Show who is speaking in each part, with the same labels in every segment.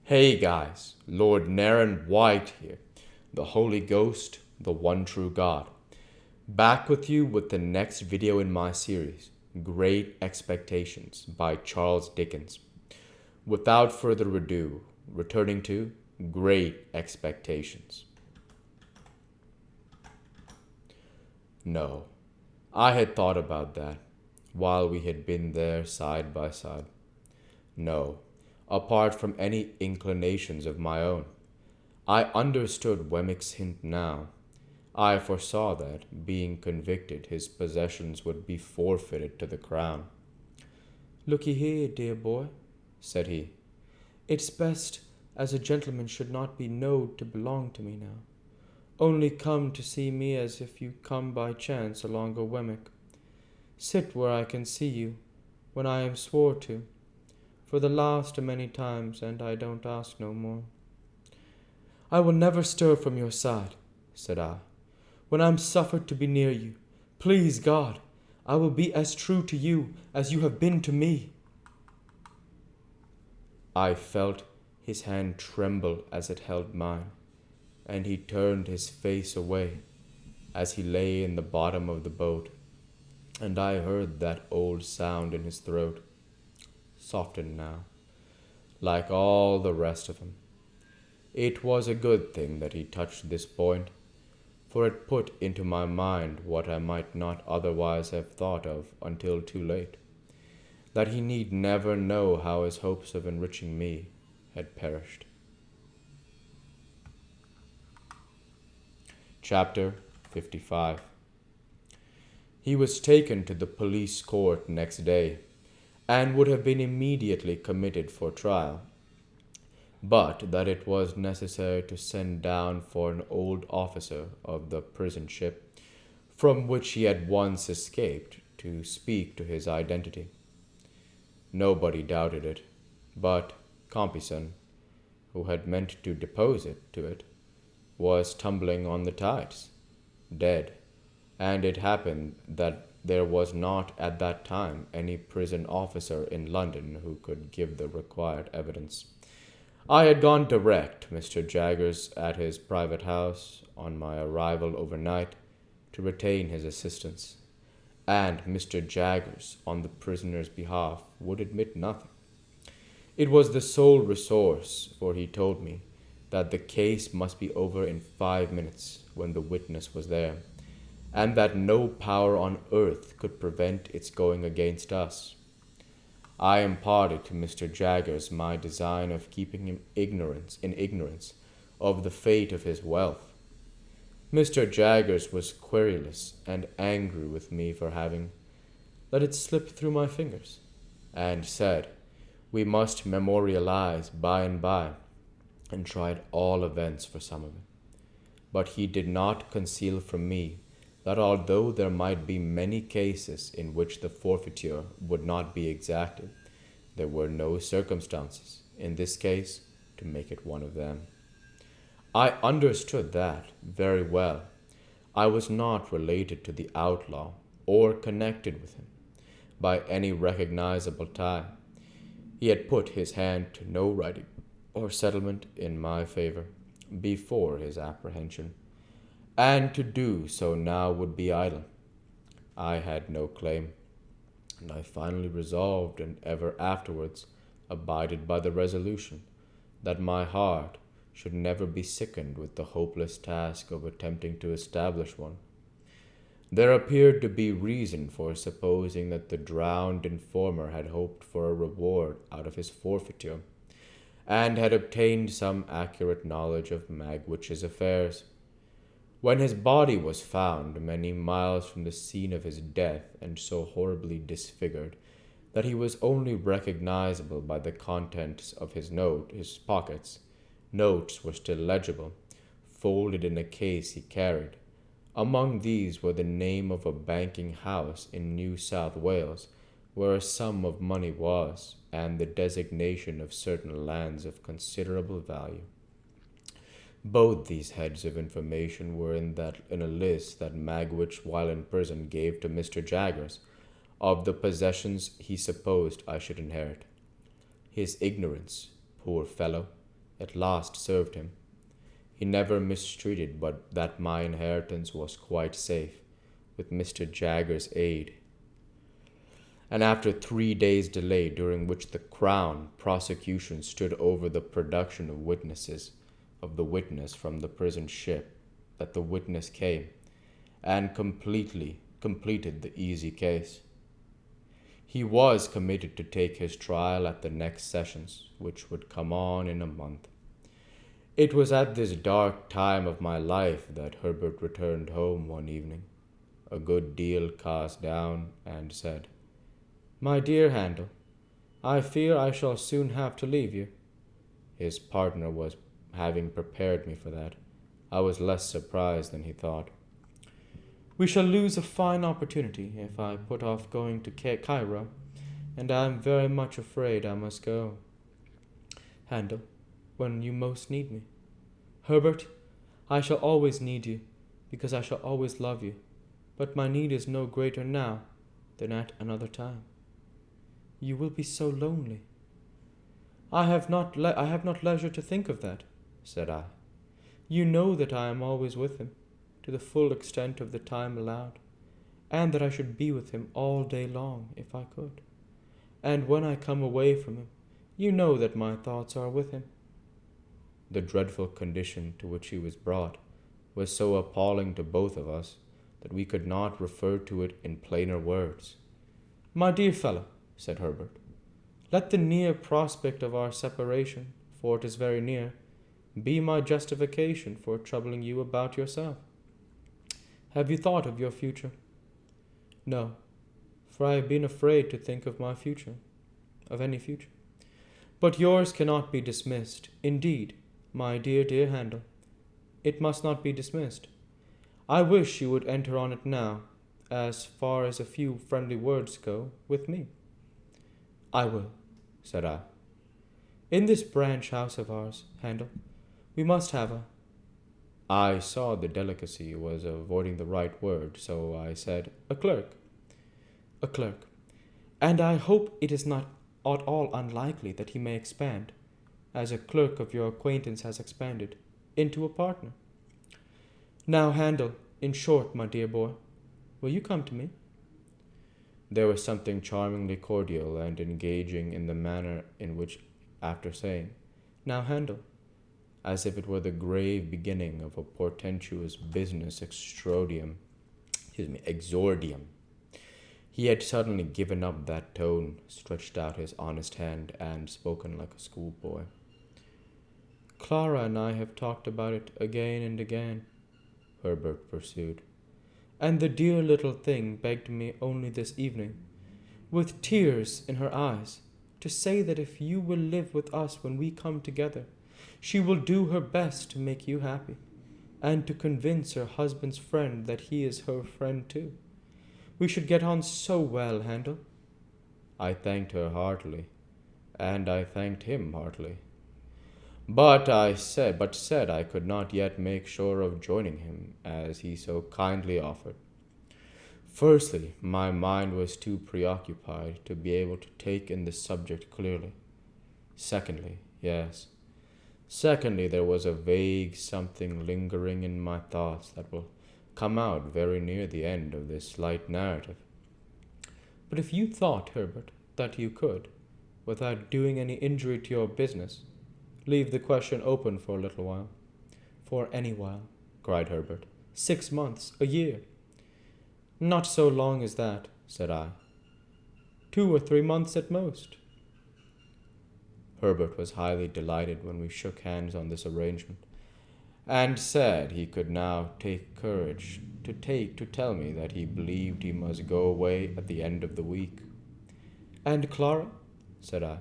Speaker 1: Hey guys, Lord Naren White here, the Holy Ghost, the one true God. Back with you with the next video in my series, Great Expectations by Charles Dickens. Without further ado, returning to Great Expectations. No, I had thought about that while we had been there side by side. No, apart from any inclinations of my own. I understood Wemmick's hint now. I foresaw that, being convicted, his possessions would be forfeited to the crown.
Speaker 2: "Look'ee here, dear boy," said he. "It's best as a gentleman should not be knowed to belong to me now. Only come to see me as if you come by chance along o' Wemmick. Sit where I can see you, when I am swore to, for the last o' many times, and I don't ask no more." "I will never stir from your side," said I, "when I'm suffered to be near you. Please God, I will be as true to you as you have been to me."
Speaker 1: I felt his hand tremble as it held mine, and he turned his face away as he lay in the bottom of the boat, and I heard that old sound in his throat, softened now, like all the rest of him. It was a good thing that he touched this point, for it put into my mind what I might not otherwise have thought of until too late, that he need never know how his hopes of enriching me had perished. Chapter 55. He was taken to the police court next day, and would have been immediately committed for trial, but that it was necessary to send down for an old officer of the prison ship, from which he had once escaped, to speak to his identity. Nobody doubted it, but Compeyson, who had meant to depose it, was tumbling on the tides, dead, and it happened that there was not at that time any prison officer in London who could give the required evidence. I had gone direct to Mr. Jaggers at his private house on my arrival overnight to retain his assistance, and Mr. Jaggers, on the prisoner's behalf, would admit nothing. It was the sole resource, for he told me that the case must be over in 5 minutes when the witness was there, and that no power on earth could prevent its going against us. I imparted to Mr. Jaggers my design of keeping him in ignorance of the fate of his wealth. Mr. Jaggers was querulous and angry with me for having let it slip through my fingers, and said we must memorialize by and by, and tried all events for some of it. But he did not conceal from me that although there might be many cases in which the forfeiture would not be exacted, there were no circumstances, in this case, to make it one of them. I understood that very well. I was not related to the outlaw, or connected with him by any recognizable tie. He had put his hand to no writing or settlement in my favor before his apprehension, and to do so now would be idle. I had no claim, and I finally resolved, and ever afterwards abided by the resolution, that my heart should never be sickened with the hopeless task of attempting to establish one. There appeared to be reason for supposing that the drowned informer had hoped for a reward out of his forfeiture, and had obtained some accurate knowledge of Magwitch's affairs. When his body was found many miles from the scene of his death, and so horribly disfigured that he was only recognizable by the contents of his pockets, notes were still legible, folded in a case he carried. Among these were the name of a banking house in New South Wales, where a sum of money was, and the designation of certain lands of considerable value. Both these heads of information were in a list that Magwitch, while in prison, gave to Mr. Jaggers, of the possessions he supposed I should inherit. His ignorance, poor fellow, at last served him. He never mistreated but that my inheritance was quite safe, with Mr. Jagger's aid. And after 3 days' delay, during which the Crown prosecution stood over the production of witnesses of the witness from the prison ship, that the witness came, and completed the easy case. He was committed to take his trial at the next sessions, which would come on in a month. It was at this dark time of my life that Herbert returned home one evening, a good deal cast down, and said, "My dear Handel, I fear I shall soon have to leave you." His partner was having prepared me for that. I was less surprised than he thought.
Speaker 2: "We shall lose a fine opportunity if I put off going to Cairo, and I am very much afraid I must go, Handel, when you most need me. Herbert, I shall always need you, because I shall always love you, but my need is no greater now than at another time. You will be so lonely." I have not leisure to think of that," said I. "You know that I am always with him, to the full extent of the time allowed, and that I should be with him all day long if I could. And when I come away from him, you know that my thoughts are with him."
Speaker 1: The dreadful condition to which he was brought was so appalling to both of us that we could not refer to it in plainer words.
Speaker 2: "My dear fellow," said Herbert, "let the near prospect of our separation, for it is very near, be my justification for troubling you about yourself. Have you thought of your future?" "No, for I have been afraid to think of my future, of any future. But yours cannot be dismissed. Indeed, my dear Handel, it must not be dismissed. I wish you would enter on it now, as far as a few friendly words go, with me." "I will," said I. "In this branch house of ours, Handel, we must have a—"
Speaker 1: I saw the delicacy was avoiding the right word, so I said, "A clerk."
Speaker 2: "A clerk. And I hope it is not at all unlikely that he may expand, as a clerk of your acquaintance has expanded, into a partner. Now, Handel, in short, my dear boy, will you come to me?"
Speaker 1: There was something charmingly cordial and engaging in the manner in which, after saying,
Speaker 2: "Now, Handel,"
Speaker 1: as if it were the grave beginning of a portentous business exordium, he had suddenly given up that tone, stretched out his honest hand, and spoken like a schoolboy.
Speaker 2: "Clara and I have talked about it again and again," Herbert pursued, "and the dear little thing begged me only this evening, with tears in her eyes, to say that if you will live with us when we come together, she will do her best to make you happy, and to convince her husband's friend that he is her friend too. We should get on so well, Handel."
Speaker 1: I thanked her heartily, and I thanked him heartily. But said I could not yet make sure of joining him, as he so kindly offered. Firstly, my mind was too preoccupied to be able to take in the subject clearly. Secondly, there was a vague something lingering in my thoughts that will come out very near the end of this slight narrative.
Speaker 2: "But if you thought, Herbert, that you could, without doing any injury to your business, leave the question open for a little while—" "For any while," cried Herbert. "6 months, a year." "Not so long as that," said I. 2 or 3 months at most."
Speaker 1: Herbert was highly delighted when we shook hands on this arrangement, and said he could now take courage to tell me that he believed he must go away at the end of the week.
Speaker 2: "And Clara?"
Speaker 1: said I.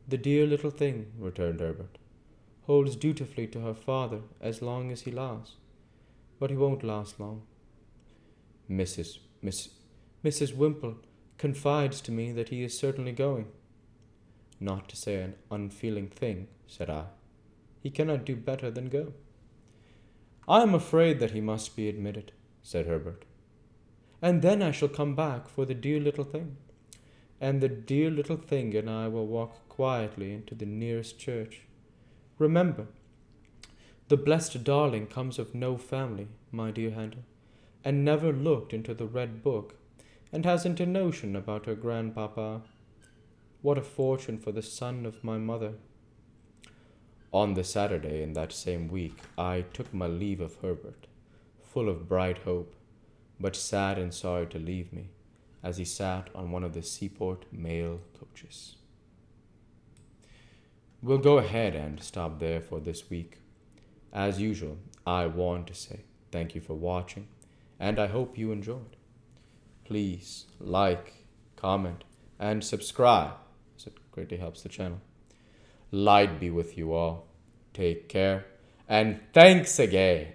Speaker 2: "The dear little thing," returned Herbert, "holds dutifully to her father as long as he lasts, but he won't last long. Mrs. Wimple confides to me that he is certainly going." "Not to say an unfeeling thing," said I. "He cannot do better than go." "I am afraid that he must be admitted," said Herbert. "And then I shall come back for the dear little thing, and the dear little thing and I will walk quietly into the nearest church, Remember, the blessed darling comes of no family, my dear Handel, and never looked into the red book, and hasn't a notion about her grandpapa. What a fortune for the son of my mother.
Speaker 1: On the Saturday in that same week, I took my leave of Herbert, full of bright hope, but sad and sorry to leave me, as he sat on one of the seaport mail coaches. We'll go ahead and stop there for this week. As usual, I want to say thank you for watching, and I hope you enjoyed. Please like, comment, and subscribe, as it greatly helps the channel. Light be with you all. Take care, and thanks again.